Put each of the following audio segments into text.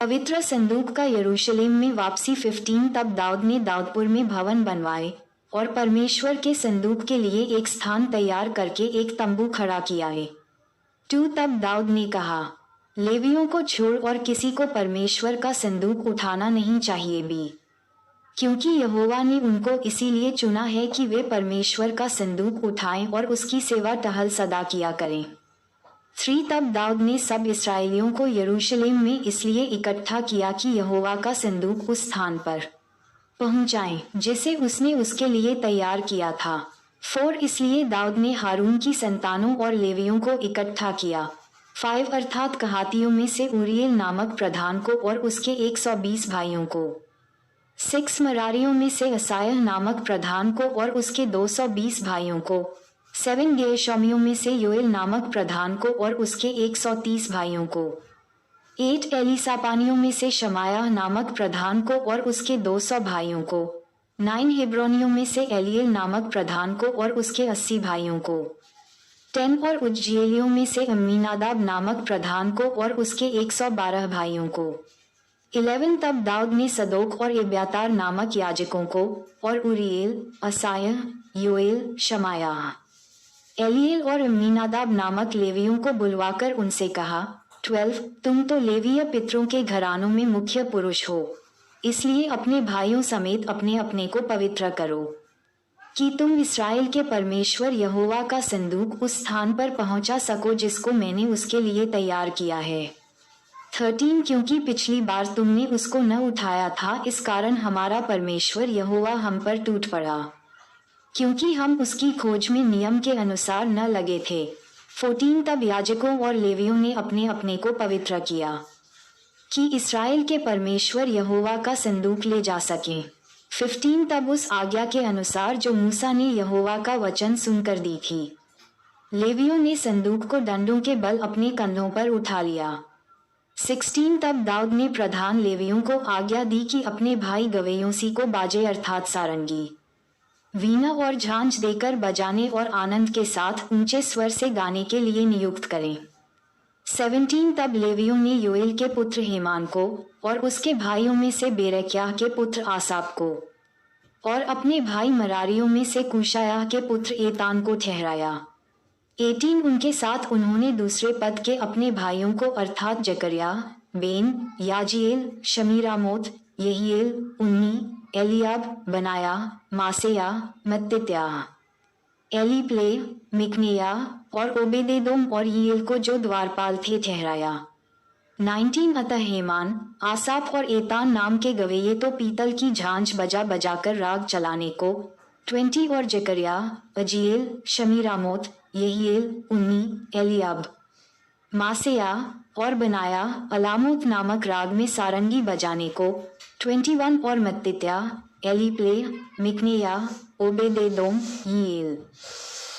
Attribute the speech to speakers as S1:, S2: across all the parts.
S1: पवित्र संदूक का यरूशलेम में वापसी 15। तब दाऊद ने दाऊदपुर में भवन बनवाए और परमेश्वर के संदूक के लिए एक स्थान तैयार करके एक तंबू खड़ा किया है। 2। तब दाऊद ने कहा, लेवियों को छोड़ और किसी को परमेश्वर का संदूक उठाना नहीं चाहिए भी, क्योंकि यहोवा ने उनको इसीलिए चुना है कि वे परमेश्वर का संदूक उठाएं और उसकी सेवा टहल सदा किया करें। 3। तब दाऊद ने सब इस्राएलियों को यरूशलेम में इसलिए इकट्ठा किया कि यहोवा का संदूक उस स्थान पर पहुंचाए जिसे उसने उसके लिए तैयार किया था। 4। इसलिए दाऊद ने हारून की संतानों और लेवियों को इकट्ठा किया। 5 अर्थात कहातियों में से उरियल नामक प्रधान को और उसके 120 भाइयों को। 6 मरारियों में से असायह नामक प्रधान को और उसके 220 भाइयों को। 7 गेर्शोमियों में से योएल नामक प्रधान को और उसके 130 भाइयों को। 8 एलीसापानियों में से शमायाह नामक प्रधान को और उसके 200 भाइयों को। 9 हेब्रोनियों में से एलिएल नामक प्रधान को और उसके 80 भाइयों को। 10 और उज्जीएलियों में से अम्मीनादाब नामक प्रधान को और उसके 112 भाइयों को। 11 तब दाऊद ने सदोक और एब्यातार नामक याजकों को और उरियल, असायह, योएल, शमायाह, एलिएल और अम्मीनादाब नामक लेवियों को बुलवाकर उनसे कहा, 12 तुम तो लेवीय पितरों के घरानों में मुख्य पुरुष हो, इसलिए अपने भाइयों समेत अपने अपने को पवित्र करो कि तुम इस्राएल के परमेश्वर यहोवा का संदूक उस स्थान पर पहुंचा सको जिसको मैंने उसके लिए तैयार किया है। 13 क्योंकि पिछली बार तुमने उसको न उठाया था, इस कारण हमारा परमेश्वर यहोवा हम पर टूट पड़ा, क्योंकि हम उसकी खोज में नियम के अनुसार न लगे थे। 14 तब याजकों और लेवियों ने अपने अपने को पवित्र किया कि इस्राएल के परमेश्वर यहोवा का संदूक ले जा सके। 15 तब उस आज्ञा के अनुसार जो मूसा ने यहोवा का वचन सुनकर दी थी, लेवियों ने संदूक को डंडों के बल अपने कंधों पर उठा लिया। 16 तब दाऊद ने प्रधान लेवियों को आज्ञा दी कि अपने भाई गवैयों को बाजे अर्थात सारंगी, वीणा और झांझ देकर बजाने और आनंद के साथ ऊंचे स्वर से गाने के लिए नियुक्त करें। 17 तब लेवियों ने योएल के पुत्र हेमान को और उसके भाइयों में से बेरेक्याह के पुत्र आसाप को और अपने भाई मरारियों में से कुशायाह के पुत्र एतान को ठहराया। 18 उनके साथ उन्होंने दूसरे पद के अपने भाइयों को अर्थात जकरिया, बेन, याजीएल, शमीरामोत, यहीएल, उन्नी, एलियाब, बनाया, मासेया, मत्तित्याह, एलीप्ले, मिकनेया और ओबेदेदोम और यीएल को जो द्वारपाल थे ठहराया। 19 अतः हेमान, आसाप और एतान नाम के गवैये तो पीतल की झांझ बजा बजाकर राग चलाने को। 20 और जकरिया, अजीएल, शमीरामोत, यहीएल, उन्नी, एलियाब, मासेया और बनाया अलामोत नामक राग में सारंगी बजाने को। 21 और मत्तित्या, एलीप्ले, मिकनेया, ओबेदेदोम, यीएल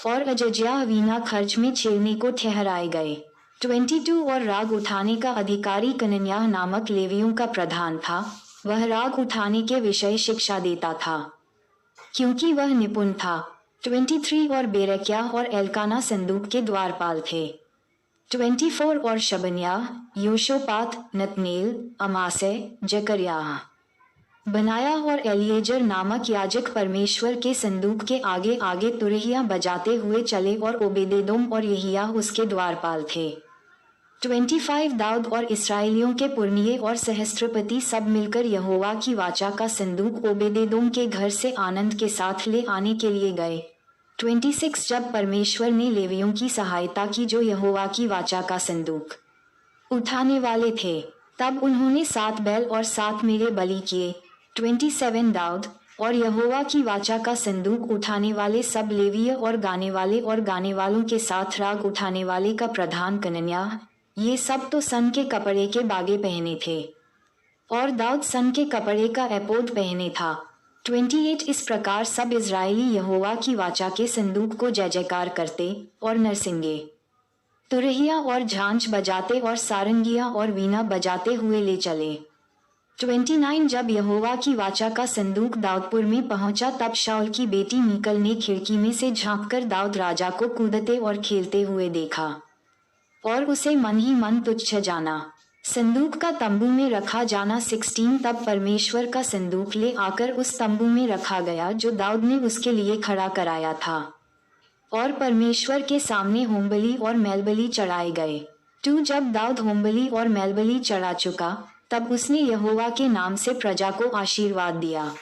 S1: और अजज्याह वीणा खर्च में छेड़ने को ठहराए गए। 22 और राग उठाने का अधिकारी कनन्याह नामक लेवियों का प्रधान था, वह राग उठाने के विषय शिक्षा देता था क्योंकि वह निपुण था। 23 और बेरेक्या और एल्काना संदूक के द्वारपाल थे। 24 और शबन्या, योशोपात, नतनेल, अमासे, जकरिया, बनाया और एलिएजर नामक याजक परमेश्वर के संदूक के आगे आगे तुरहिया बजाते हुए चले और ओबेदेदोम और यहिया उसके द्वारपाल थे। 25 दाऊद और इस्राएलियों के पुरनिये और सहस्त्रपति सब मिलकर यहोवा की वाचा का संदूक ओबेदेदोम के घर से आनंद के साथ ले आने के लिए गए। 26 जब परमेश्वर ने लेवियों की सहायता की जो यहोवा की वाचा का संदूक उठाने वाले थे, तब उन्होंने 7 बैल और 7 मेढ़े बलि किए। 27 दाऊद और यहोवा की वाचा का संदूक उठाने वाले सब लेवीय और गाने वालों के साथ राग उठाने वाले का प्रधान कनन्याह, ये सब तो सन के कपड़े के बागे पहने थे और दाऊद सन के कपड़े का एपोद पहने था। 28 इस प्रकार सब इज़राइली यहोवा की वाचा के संदूक को जय जयकार करते और नरसिंगे, तुरहिया और झांझ बजाते और सारंगियां और वीणा बजाते हुए ले चले। 29 जब यहोवा की वाचा का संदूक दाऊदपुर में पहुंचा, तब शाऊल की बेटी मीकल ने खिड़की में से झांककर दाऊद राजा को कूदते और खेलते हुए देखा और उसे मन ही मन तुच्छ जाना। संदूक का तंबू में रखा जाना 16 तब परमेश्वर का संदूक ले आकर उस तंबू में रखा गया जो दाऊद ने उसके लिए खड़ा कराया था, और परमेश्वर के सामने होमबलि और मेलबलि चढ़ाए गए। 2 जब दाऊद होमबलि और मेलबलि चढ़ा चुका तब उसने यहोवा के नाम से प्रजा को आशीर्वाद दिया।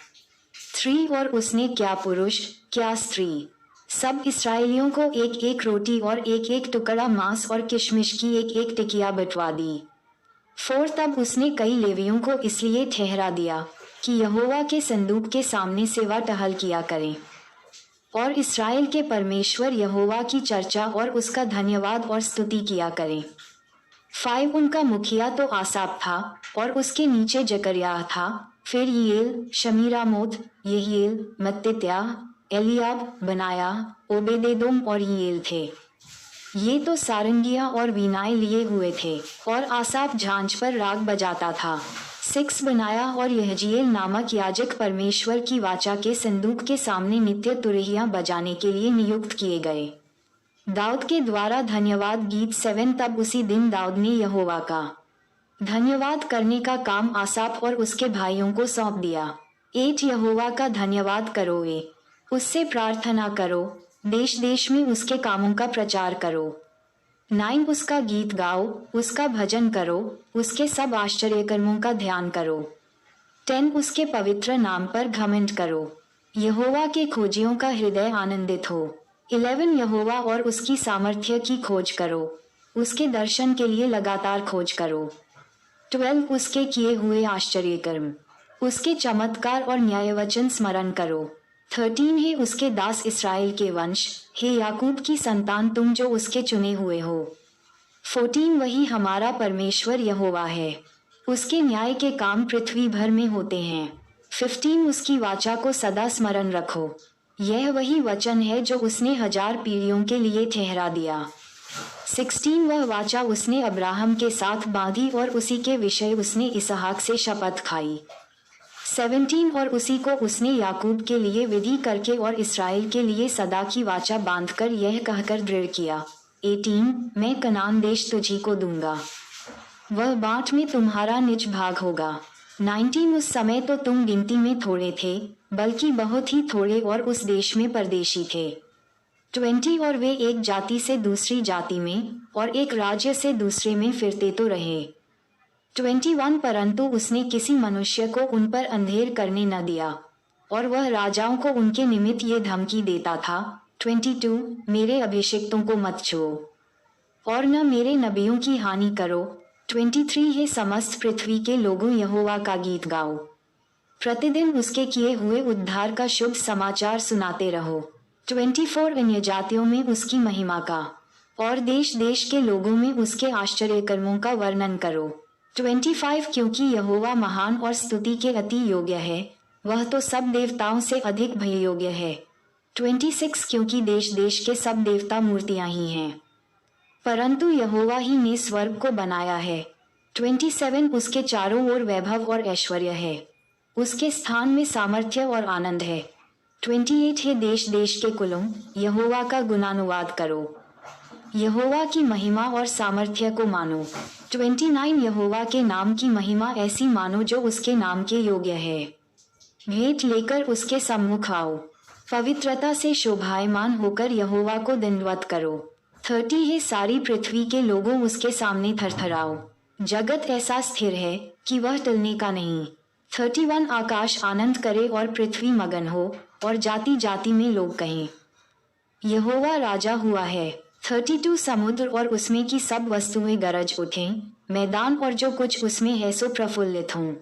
S1: 3 और उसने क्या पुरुष क्या स्त्री सब इसराइलियों को एक एक रोटी और एक एक टुकड़ा मांस और किशमिश की एक एक टिकिया बंटवा दी। 4 तब उसने कई लेवियों को इसलिए ठहरा दिया कि यहोवा के संदूक के सामने सेवा टहल किया करें और इसराइल के परमेश्वर यहोवा की चर्चा और उसका धन्यवाद और स्तुति किया करें। 5 उनका मुखिया तो आसाप था और उसके नीचे जकरिया था, फिर यीएल, शमीरामोत, यहीएल, मत्तित्याह, एलियाब, बनाया, ओबेदेदोम और यीएल थे। ये तो सारंगियां और वीणाएं लिए हुए थे और आसाप झांझ पर राग बजाता था। 6 बनाया और यहजीएल नामक याजक परमेश्वर की वाचा के संदूक के सामने नित्य तुरहियां बजाने के लिए नियुक्त किए गए। दाऊद के द्वारा धन्यवाद गीत 7 तब उसी दिन दाऊद ने यहोवा का धन्यवाद करने का काम आसाप और उसके भाइयों को सौंप दिया। 8 यहोवा का धन्यवाद करो, उससे प्रार्थना करो, देश देश में उसके कामों का प्रचार करो। 9 उसका गीत गाओ, उसका भजन करो, उसके सब आश्चर्यकर्मों का ध्यान करो। 10 उसके पवित्र नाम पर घमंड करो, यहोवा के खोजियों का हृदय आनंदित हो। 11 यहोवा और उसकी सामर्थ्य की खोज करो, उसके दर्शन के लिए लगातार खोज करो। 12 उसके किए हुए आश्चर्यकर्म, उसके चमत्कार और न्यायवचन स्मरण करो। 13 है उसके दास इस्राएल के वंश, हे याकूब की संतान तुम जो उसके चुने हुए हो। 14 वही हमारा परमेश्वर यहोवा है, उसके न्याय के काम पृथ्वी भर में होते हैं। 15 उसकी वाचा को सदा स्मरण रखो, यह वही वचन है जो उसने 1000 पीढ़ियों के लिए ठहरा दिया। 16 वह वाचा उसने अब्राहम के साथ बांधी और उसी के विषय उसने इसहाक से शपथ खाई। 17 और उसी को उसने याकूब के लिए विधि करके और इस्राएल के लिए सदा की वाचा बांधकर यह कहकर दृढ़ किया। 18 मैं कनान देश तुझी को दूंगा, वह बाँट में तुम्हारा निज भाग होगा। 19 उस समय तो तुम गिनती में थोड़े थे, बल्कि बहुत ही थोड़े और उस देश में परदेशी थे। 20 और वे एक जाति से दूसरी जाति में और एक राज्य से दूसरे में फिरते तो रहे। 21 परंतु उसने किसी मनुष्य को उन पर अंधेर करने न दिया और वह राजाओं को उनके निमित्त ये धमकी देता था। 22 मेरे अभिषिक्तों को मत छुओ और न मेरे नबियों की हानि करो। 23 है समस्त पृथ्वी के लोगों यहोवा का गीत गाओ, प्रतिदिन उसके किए हुए उद्धार का शुभ समाचार सुनाते रहो। 24 अन्य जातियों में उसकी महिमा का और देश देश के लोगों में उसके आश्चर्य कर्मों का वर्णन करो। 25 क्योंकि यहोवा महान और स्तुति के अति योग्य है, वह तो सब देवताओं से अधिक भय योग्य है। 26 क्योंकि देश देश के सब देवता मूर्तियां ही हैं, परंतु यहोवा ही ने स्वर्ग को बनाया है। 27 उसके चारों ओर वैभव और ऐश्वर्य है, उसके स्थान में सामर्थ्य और आनंद है। 28 है देश देश के कुलों यहोवा का गुणानुवाद करो, यहोवा की महिमा और सामर्थ्य को मानो। 29 यहोवा के नाम की महिमा ऐसी मानो जो उसके नाम के योग्य है। भेंट लेकर उसके सम्मुख आओ, पवित्रता से शोभायमान होकर यहोवा को दंडवत करो। 30 है सारी पृथ्वी के लोगों उसके सामने थरथराओ, जगत ऐसा स्थिर है कि वह टलने का नहीं। 31 आकाश आनंद करे और पृथ्वी मगन हो और जाति जाति में लोग कहें यहोवा राजा हुआ है। 32 समुद्र और उसमें की सब वस्तुएं गरज उठें, मैदान और जो कुछ उसमें है सो प्रफुल्लित हों।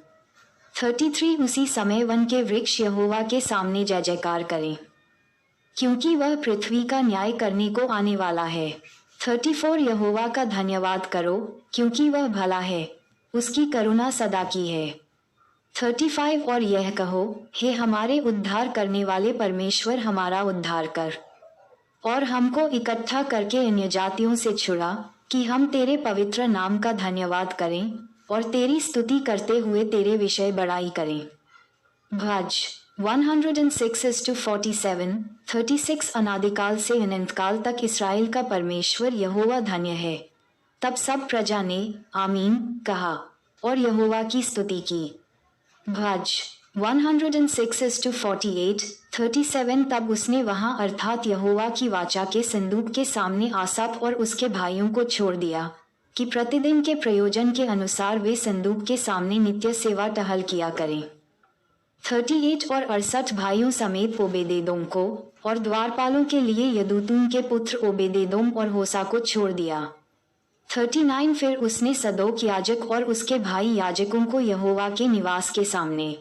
S1: 33 उसी समय वन के वृक्ष यहोवा के सामने जय जयकार करें, क्योंकि वह पृथ्वी का न्याय करने को आने वाला है। 34 यहोवा का धन्यवाद करो, क्योंकि वह भला है, उसकी करुणा सदा की है। 35 और यह कहो, हे हमारे उद्धार करने वाले परमेश्वर हमारा उद्धार कर और हमको इकट्ठा करके अन्य जातियों से छुड़ा, कि हम तेरे पवित्र नाम का धन्यवाद करें और तेरी स्तुति करते हुए तेरे विषय बड़ाई करें। भज 106:47 36 अनादिकाल से अनंतकाल तक इस्राएल का परमेश्वर यहोवा धन्य है। तब सब प्रजा ने आमीन कहा और यहोवा की स्तुति की। भज 106:48, 37 तब उसने वहां अर्थात यहोवा की वाचा के संदूक के सामने आसाफ और उसके भाइयों को छोड़ दिया कि प्रतिदिन के प्रयोजन के अनुसार वे संदूक के सामने नित्य सेवा टहल किया करें। 38 और 68 भाइयों समेत ओबेदेदोम को और द्वारपालों के लिए यदूतून के पुत्र ओबेदेदोम और होसा को छोड़ दिया। 39 फिर उसने सदोक याजक और उसके भाई याजकों को यहोवा के निवास के सामने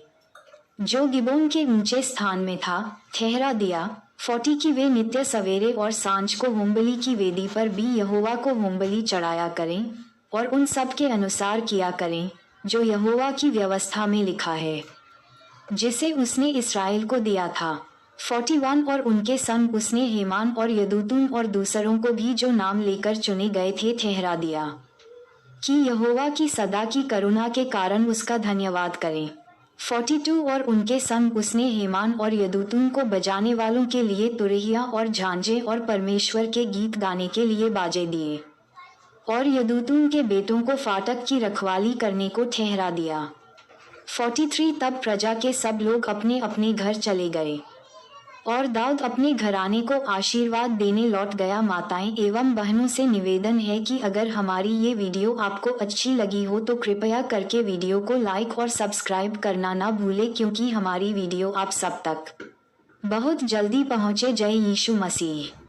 S1: जो गिबोन के ऊंचे स्थान में था ठहरा दिया। 40 की वे नित्य सवेरे और सांझ को होमबलि की वेदी पर भी यहोवा को होमबलि चढ़ाया करें और उन सब के अनुसार किया करें जो यहोवा की व्यवस्था में लिखा है जिसे उसने इस्राएल को दिया था। 41 और उनके संग उसने हेमान और यदूतून और दूसरों को भी जो नाम लेकर चुने गए थे ठहरा दिया कि यहोवा की सदा की करुणा के कारण उसका धन्यवाद करें। 42 और उनके संग उसने हेमान और यदूतून को बजाने वालों के लिए तुरहिया और झांझे और परमेश्वर के गीत गाने के लिए बाजे दिए और यदूतून के बेटों को फाटक की रखवाली करने को ठहरा दिया। 43 तब प्रजा के सब लोग अपने अपने घर चले गए और दाऊद अपने घराने को आशीर्वाद देने लौट गया। माताएं एवं बहनों से निवेदन है कि अगर हमारी ये वीडियो आपको अच्छी लगी हो तो कृपया करके वीडियो को लाइक और सब्सक्राइब करना ना भूले क्योंकि हमारी वीडियो आप सब तक बहुत जल्दी पहुंचे। जय यीशु मसीह।